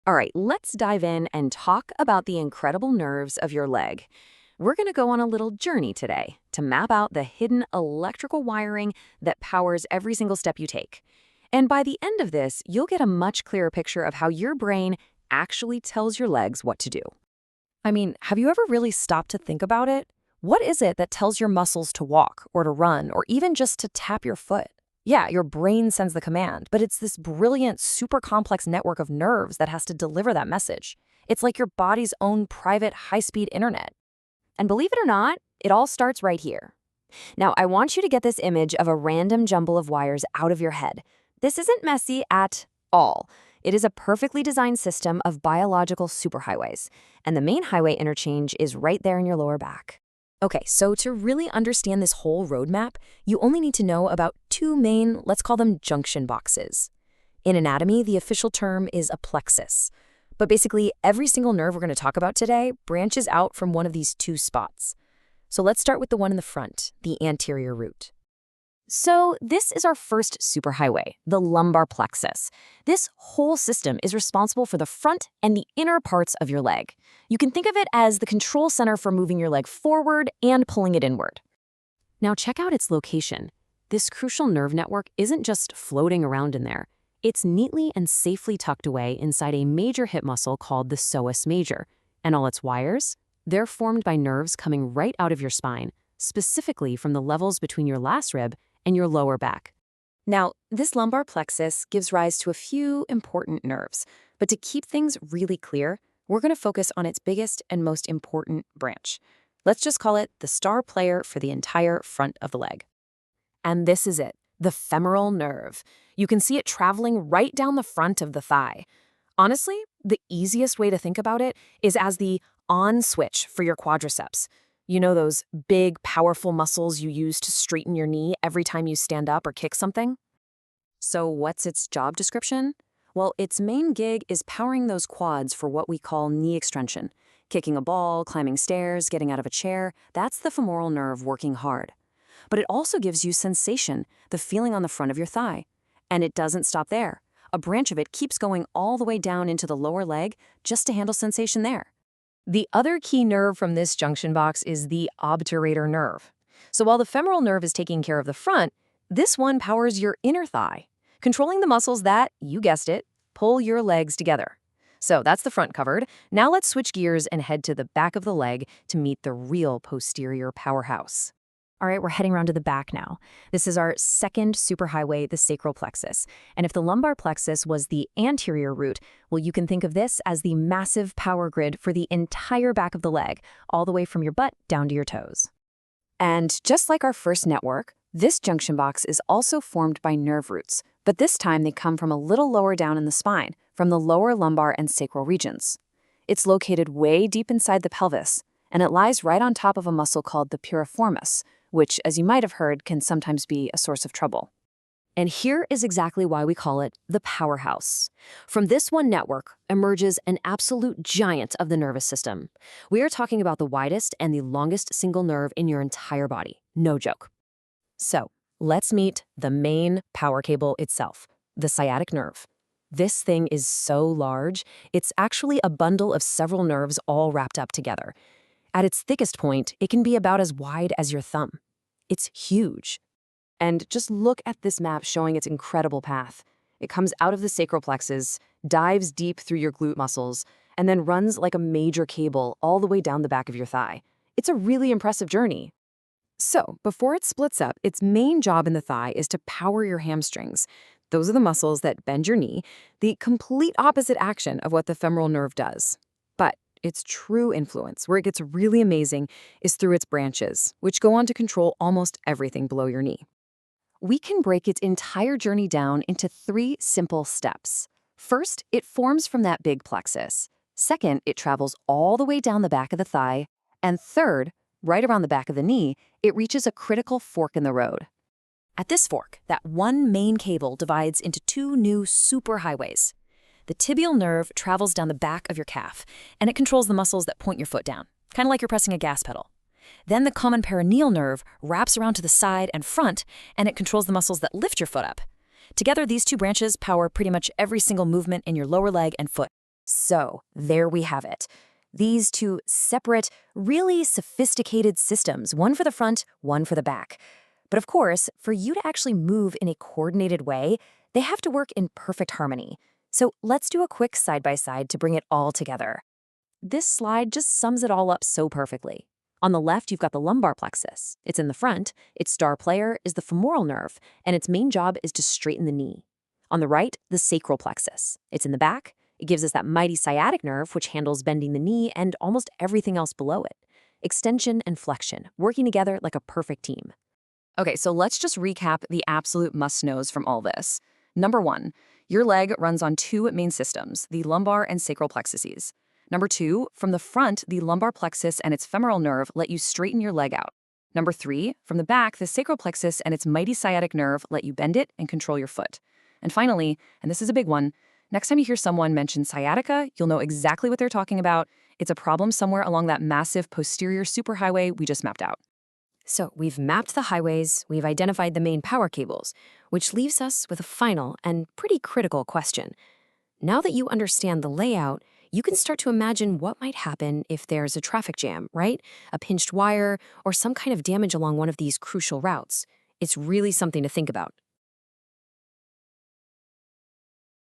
All right, let's dive in and talk about the incredible nerves of your leg. We're going to go on a little journey today to map out the hidden electrical wiring that powers every single step you take. And by the end of this, you'll get a much clearer picture of how your brain actually tells your legs what to do. I mean, have you ever really stopped to think about it? What is it that tells your muscles to walk or to run or even just to tap your foot? Yeah, your brain sends the command, but it's this brilliant, super complex network of nerves that has to deliver that message. It's like your body's own private high-speed internet. And believe it or not, it all starts right here. Now, I want you to get this image of a random jumble of wires out of your head. This isn't messy at all. It is a perfectly designed system of biological superhighways, and the main highway interchange is right there in your lower back. Okay, so to really understand this whole roadmap, you only need to know about two main, let's call them junction boxes. In anatomy, the official term is a plexus. But basically, every single nerve we're going to talk about today branches out from one of these two spots. So let's start with the one in the front, the anterior root. So this is our first superhighway, the lumbar plexus. This whole system is responsible for the front and the inner parts of your leg. You can think of it as the control center for moving your leg forward and pulling it inward. Now check out its location. This crucial nerve network isn't just floating around in there. It's neatly and safely tucked away inside a major hip muscle called the psoas major. And all its wires? They're formed by nerves coming right out of your spine, specifically from the levels between your last rib and your lower back. Now, this lumbar plexus gives rise to a few important nerves, but to keep things really clear, we're going to focus on its biggest and most important branch. Let's just call it the star player for the entire front of the leg. And this is it, the femoral nerve. You can see it traveling right down the front of the thigh. Honestly, the easiest way to think about it is as the on switch for your quadriceps. You know those big, powerful muscles you use to straighten your knee every time you stand up or kick something? So what's its job description? Well, its main gig is powering those quads for what we call knee extension. Kicking a ball, climbing stairs, getting out of a chair, that's the femoral nerve working hard. But it also gives you sensation, the feeling on the front of your thigh. And it doesn't stop there. A branch of it keeps going all the way down into the lower leg just to handle sensation there. The other key nerve from this junction box is the obturator nerve. So while the femoral nerve is taking care of the front, this one powers your inner thigh, controlling the muscles that, you guessed it, pull your legs together. So that's the front covered. Now let's switch gears and head to the back of the leg to meet the real posterior powerhouse. All right, we're heading around to the back now. This is our second superhighway, the sacral plexus. And if the lumbar plexus was the anterior root, well, you can think of this as the massive power grid for the entire back of the leg, all the way from your butt down to your toes. And just like our first network, this junction box is also formed by nerve roots, but this time they come from a little lower down in the spine, from the lower lumbar and sacral regions. It's located way deep inside the pelvis, and it lies right on top of a muscle called the piriformis, which, as you might have heard, can sometimes be a source of trouble. And here is exactly why we call it the powerhouse. From this one network emerges an absolute giant of the nervous system. We are talking about the widest and the longest single nerve in your entire body. No joke. So, let's meet the main power cable itself, the sciatic nerve. This thing is so large, it's actually a bundle of several nerves all wrapped up together. At its thickest point, it can be about as wide as your thumb. It's huge. And just look at this map showing its incredible path. It comes out of the sacral plexus, dives deep through your glute muscles, and then runs like a major cable all the way down the back of your thigh. It's a really impressive journey. So, before it splits up, its main job in the thigh is to power your hamstrings. Those are the muscles that bend your knee, the complete opposite action of what the femoral nerve does. But its true influence, where it gets really amazing, is through its branches, which go on to control almost everything below your knee. We can break its entire journey down into 3 simple steps. First, it forms from that big plexus. Second, it travels all the way down the back of the thigh. And third, right around the back of the knee, it reaches a critical fork in the road. At this fork, that one main cable divides into 2 new superhighways. The tibial nerve travels down the back of your calf, and it controls the muscles that point your foot down, kind of like you're pressing a gas pedal. Then the common peroneal nerve wraps around to the side and front, and it controls the muscles that lift your foot up. Together, these 2 branches power pretty much every single movement in your lower leg and foot. So, there we have it. These two separate, really sophisticated systems, one for the front, one for the back. But of course, for you to actually move in a coordinated way, they have to work in perfect harmony. So let's do a quick side-by-side to bring it all together. This slide just sums it all up so perfectly. On the left, you've got the lumbar plexus. It's in the front, its star player is the femoral nerve, and its main job is to straighten the knee. On the right, the sacral plexus. It's in the back. It gives us that mighty sciatic nerve, which handles bending the knee and almost everything else below it. Extension and flexion, working together like a perfect team. Okay, so let's just recap the absolute must-knows from all this. Number 1, your leg runs on two main systems, the lumbar and sacral plexuses. Number 2, from the front, the lumbar plexus and its femoral nerve let you straighten your leg out. Number 3, from the back, the sacral plexus and its mighty sciatic nerve let you bend it and control your foot. And finally, and this is a big one, next time you hear someone mention sciatica, you'll know exactly what they're talking about. It's a problem somewhere along that massive posterior superhighway we just mapped out. So we've mapped the highways, we've identified the main power cables, which leaves us with a final and pretty critical question. Now that you understand the layout, you can start to imagine what might happen if there's a traffic jam, right? A pinched wire or some kind of damage along one of these crucial routes. It's really something to think about.